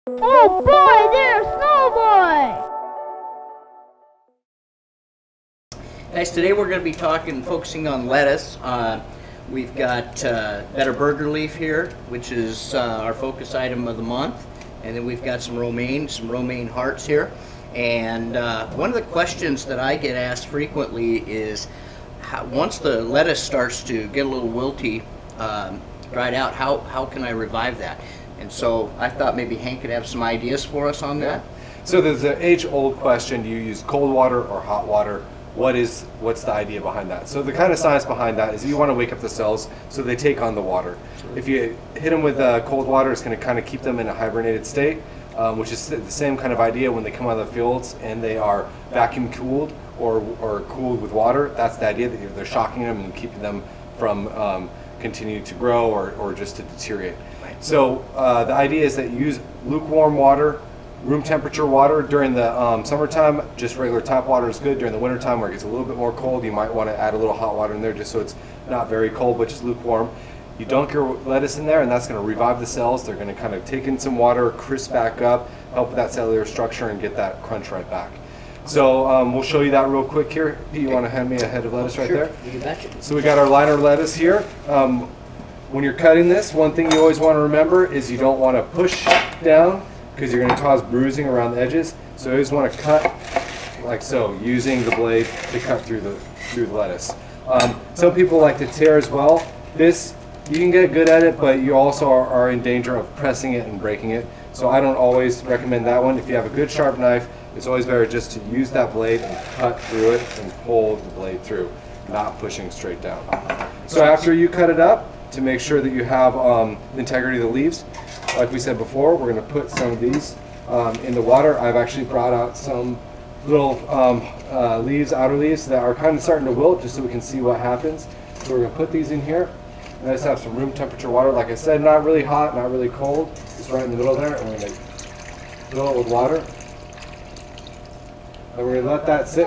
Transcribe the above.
Oh boy, there's Snowboy! Guys, today we're going to be focusing on lettuce. We've got better burger leaf here, which is our focus item of the month. And then we've got some romaine hearts here. And one of the questions that I get asked frequently is, once the lettuce starts to get a little wilty, dried out, how can I revive that? And so I thought maybe Hank could have some ideas for us on that. So there's an age-old question: do you use cold water or hot water? What's the idea behind that? So the kind of science behind that is you want to wake up the cells so they take on the water. If you hit them with cold water, it's going to kind of keep them in a hibernated state, which is the same kind of idea when they come out of the fields and they are vacuum cooled or cooled with water. That's the idea, that they're shocking them and keeping them from continuing to grow or just to deteriorate. So the idea is that you use lukewarm water, room temperature water during the summertime. Just regular tap water is good. During the wintertime, where it gets a little bit more cold, you might want to add a little hot water in there just so it's not very cold but just lukewarm. You dunk your lettuce in there and that's going to revive the cells. They're going to kind of take in some water, crisp back up, help with that cellular structure and get that crunch right back. So we'll show you that real quick here. Pete, you want to hand me a head of lettuce right there? You betcha. So we got our liner lettuce here. When you're cutting this, one thing you always want to remember is you don't want to push down because you're going to cause bruising around the edges. So you always want to cut like so, using the blade to cut through the lettuce. Some people like to tear as well. This, you can get good at it, but you also are in danger of pressing it and breaking it. So I don't always recommend that one. If you have a good sharp knife, it's always better just to use that blade and cut through it and pull the blade through, not pushing straight down. So after you cut it up, to make sure that you have the integrity of the leaves, like we said before, we're going to put some of these in the water. I've actually brought out some little leaves, outer leaves, that are kind of starting to wilt, just so we can see what happens. So we're going to put these in here. And I just have some room temperature water. Like I said, not really hot, not really cold, just right in the middle there. And we're going to fill it with water. And we're going to let that sit.